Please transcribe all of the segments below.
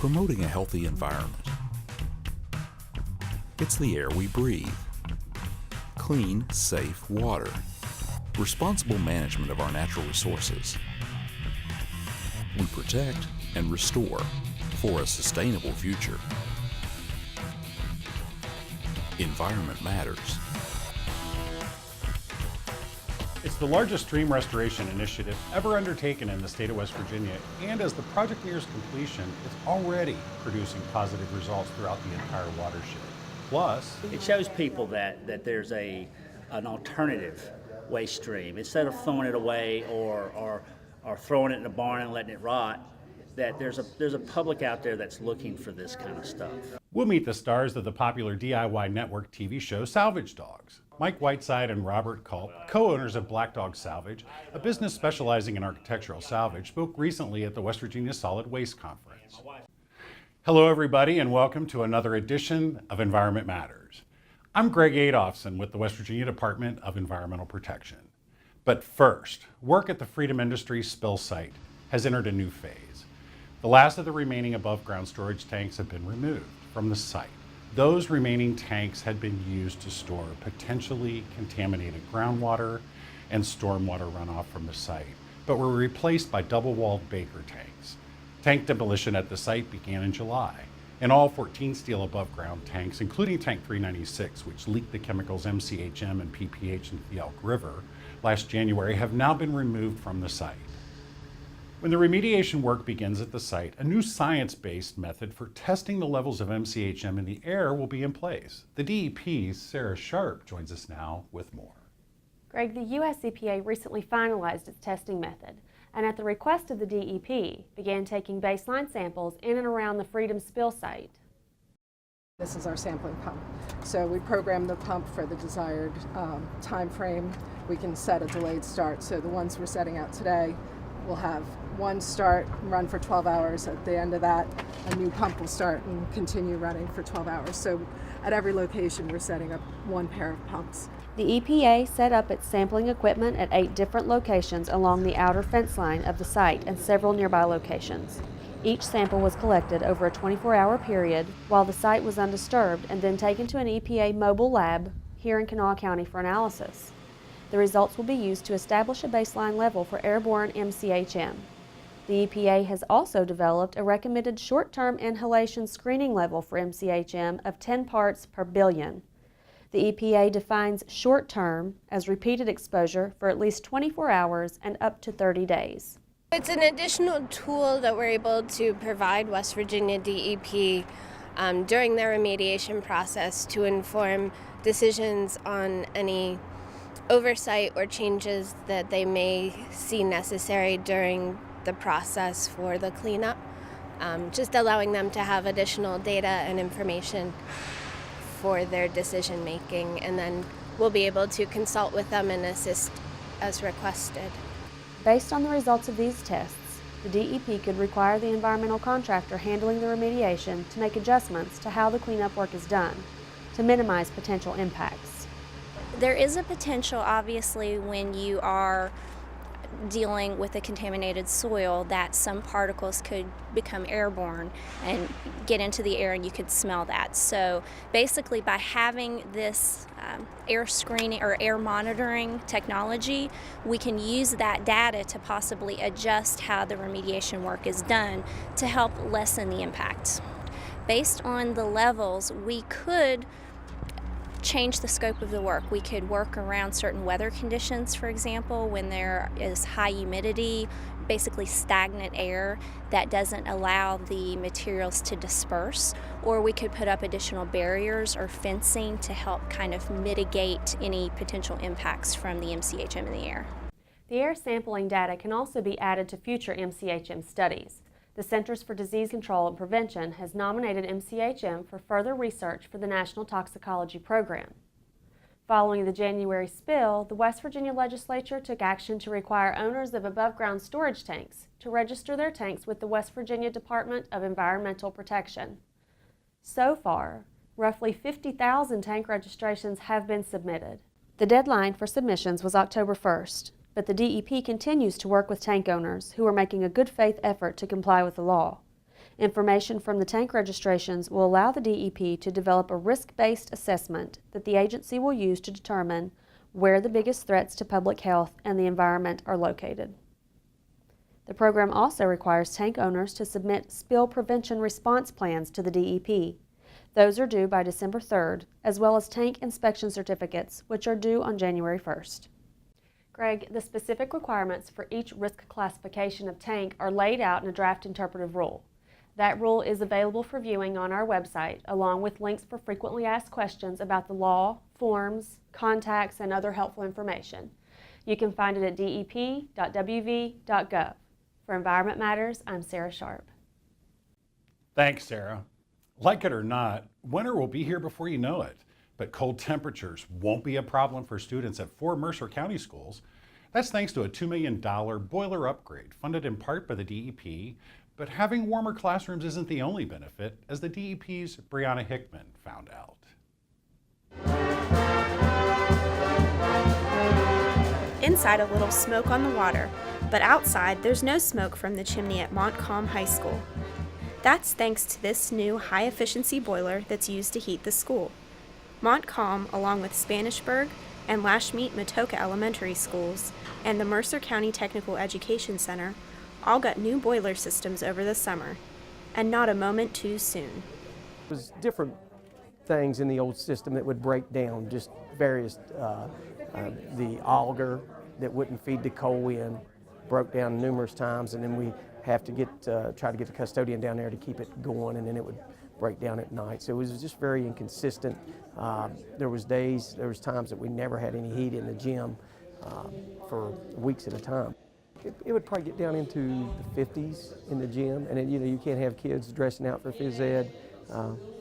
promoting a healthy environment. It's the air we breathe. Clean, safe water. Responsible management of our natural resources. We protect and restore for a sustainable future. Environment matters. It's the largest stream restoration initiative ever undertaken in the state of West Virginia, and as the project nears completion, it's already producing positive results throughout the entire watershed. Plus, it shows people that there's an alternative waste stream. Instead of throwing it away or throwing it in a barn and letting it rot, that there's a public out there that's looking for this kind of stuff. We'll meet the stars of the popular DIY network TV show Salvage Dogs. Mike Whiteside and Robert Culp, co-owners of Black Dog Salvage, a business specializing in architectural salvage, spoke recently at the West Virginia Solid Waste Conference. Hello everybody, and welcome to another edition of Environment Matters. I'm Greg Adolphson with the West Virginia Department of Environmental Protection. But first, work at the Freedom Industries spill site has entered a new phase. The last of the remaining above-ground storage tanks have been removed from the site. Those remaining tanks had been used to store potentially contaminated groundwater and stormwater runoff from the site, but were replaced by double-walled Baker tanks. Tank demolition at the site began in July, and all 14 steel above-ground tanks, including Tank 396, which leaked the chemicals MCHM and PPH into the Elk River last January, have now been removed from the site. When the remediation work begins at the site, a new science-based method for testing the levels of MCHM in the air will be in place. The DEP's Sarah Sharp joins us now with more. Greg, the U.S. EPA recently finalized its testing method, and at the request of the DEP, began taking baseline samples in and around the Freedom spill site. This is our sampling pump. So we program the pump for the desired time frame. We can set a delayed start. So the ones we're setting out today will have one start, run for 12 hours. At the end of that, a new pump will start and continue running for 12 hours. So at every location, we're setting up one pair of pumps. The EPA set up its sampling equipment at 8 different locations along the outer fence line of the site and several nearby locations. Each sample was collected over a 24-hour period while the site was undisturbed and then taken to an EPA mobile lab here in Kanawha County for analysis. The results will be used to establish a baseline level for airborne MCHM. The EPA has also developed a recommended short-term inhalation screening level for MCHM of 10 parts per billion. The EPA defines short-term as repeated exposure for at least 24 hours and up to 30 days. It's an additional tool that we're able to provide West Virginia DEP during their remediation process to inform decisions on any oversight or changes that they may see necessary during the process for the cleanup, just allowing them to have additional data and information for their decision making, and then we'll be able to consult with them and assist as requested. Based on the results of these tests, the DEP could require the environmental contractor handling the remediation to make adjustments to how the cleanup work is done to minimize potential impacts. There is a potential, obviously, when you are dealing with a contaminated soil, that some particles could become airborne and get into the air and you could smell that. So basically by having this air screening or air monitoring technology, we can use that data to possibly adjust how the remediation work is done to help lessen the impact. Based on the levels, we could change the scope of the work. We could work around certain weather conditions, for example, when there is high humidity, basically stagnant air that doesn't allow the materials to disperse, or we could put up additional barriers or fencing to help kind of mitigate any potential impacts from the MCHM in the air. The air sampling data can also be added to future MCHM studies. The Centers for Disease Control and Prevention has nominated MCHM for further research for the National Toxicology Program. Following the January spill, the West Virginia legislature took action to require owners of above-ground storage tanks to register their tanks with the West Virginia Department of Environmental Protection. So far, roughly 50,000 tank registrations have been submitted. The deadline for submissions was October 1st. But the DEP continues to work with tank owners who are making a good faith effort to comply with the law. Information from the tank registrations will allow the DEP to develop a risk-based assessment that the agency will use to determine where the biggest threats to public health and the environment are located. The program also requires tank owners to submit spill prevention response plans to the DEP. Those are due by December 3rd, as well as tank inspection certificates, which are due on January 1st. Greg, the specific requirements for each risk classification of tank are laid out in a draft interpretive rule. That rule is available for viewing on our website, along with links for frequently asked questions about the law, forms, contacts, and other helpful information. You can find it at dep.wv.gov. For Environment Matters, I'm Sarah Sharp. Thanks, Sarah. Like it or not, winter will be here before you know it, but cold temperatures won't be a problem for students at 4 Mercer County schools. That's thanks to a $2 million boiler upgrade funded in part by the DEP. But having warmer classrooms isn't the only benefit, as the DEP's Brianna Hickman found out. Inside, a little smoke on the water, but outside there's no smoke from the chimney at Montcalm High School. That's thanks to this new high-efficiency boiler that's used to heat the school. Montcalm, along with Spanishburg and Lashmeet-Matoka Elementary Schools and the Mercer County Technical Education Center, all got new boiler systems over the summer, and not a moment too soon. It was different things in the old system that would break down, just various, the auger that wouldn't feed the coal in, broke down numerous times, and then we have to try to get the custodian down there to keep it going, and then it would break down at night. So it was just very inconsistent. There was times that we never had any heat in the gym for weeks at a time. It would probably get down into the 50s in the gym, and then, you can't have kids dressing out for phys ed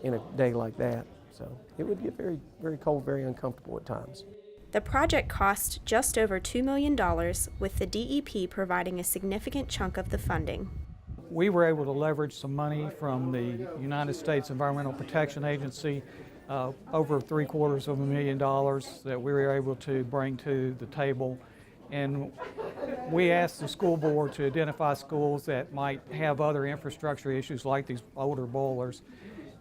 in a day like that. So it would get very, very cold, very uncomfortable at times. The project cost just over $2 million, with the DEP providing a significant chunk of the funding. We were able to leverage some money from the United States Environmental Protection Agency, over $750,000 that we were able to bring to the table. And we asked the school board to identify schools that might have other infrastructure issues like these older boilers.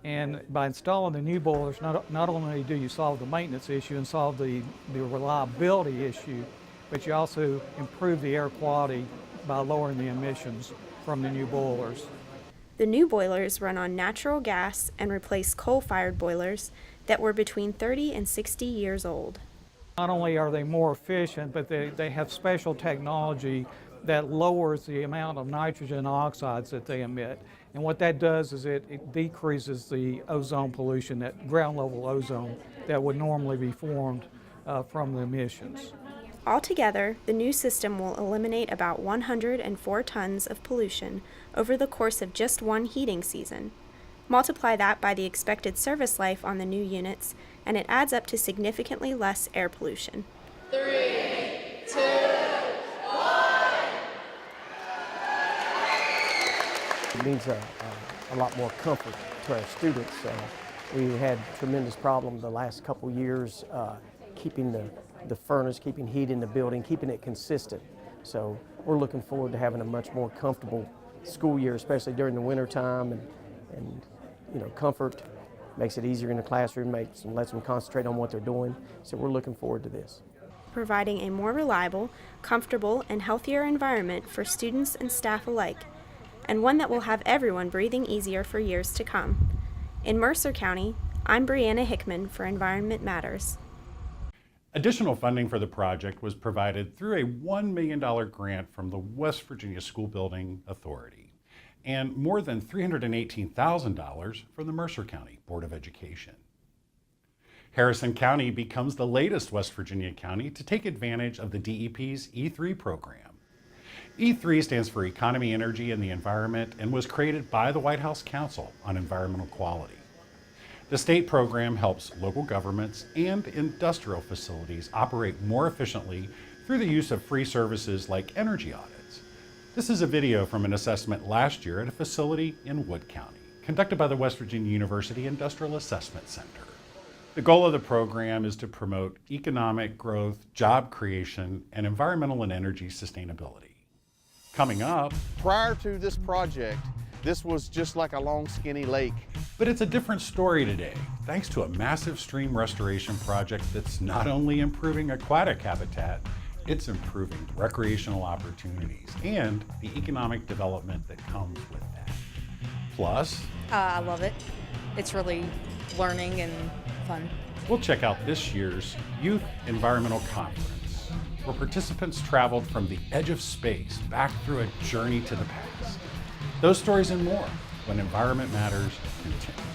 And by installing the new boilers, not only do you solve the maintenance issue and solve the reliability issue, but you also improve the air quality by lowering the emissions from the new boilers. The new boilers run on natural gas and replace coal-fired boilers that were between 30 and 60 years old. Not only are they more efficient, but they have special technology that lowers the amount of nitrogen oxides that they emit. And what that does is it decreases the ozone pollution, that ground level ozone that would normally be formed from the emissions. Altogether, the new system will eliminate about 104 tons of pollution over the course of just one heating season. Multiply that by the expected service life on the new units, and it adds up to significantly less air pollution. 3, 2, 1. It means a lot more comfort to our students. We had tremendous problem the last couple years keeping the furnace, keeping heat in the building, keeping it consistent. So we're looking forward to having a much more comfortable school year, especially during the winter time, and comfort makes it easier in the classroom, lets them concentrate on what they're doing. So we're looking forward to this. Providing a more reliable, comfortable, and healthier environment for students and staff alike, and one that will have everyone breathing easier for years to come. In Mercer County, I'm Brianna Hickman for Environment Matters. Additional funding for the project was provided through a $1 million grant from the West Virginia School Building Authority and more than $318,000 from the Mercer County Board of Education. Harrison County becomes the latest West Virginia county to take advantage of the DEP's E3 program. E3 stands for Economy, Energy, and the Environment and was created by the White House Council on Environmental Quality. The state program helps local governments and industrial facilities operate more efficiently through the use of free services like energy audits. This is a video from an assessment last year at a facility in Wood County, conducted by the West Virginia University Industrial Assessment Center. The goal of the program is to promote economic growth, job creation, and environmental and energy sustainability. Coming up, prior to this project, This was just like a long, skinny lake. But it's a different story today, thanks to a massive stream restoration project that's not only improving aquatic habitat, it's improving recreational opportunities and the economic development that comes with that. Plus, I love it. It's really learning and fun. we'll check out this year's Youth Environmental Conference, where participants traveled from the edge of space back through a journey to the past. Those stories and more when Environment Matters continues.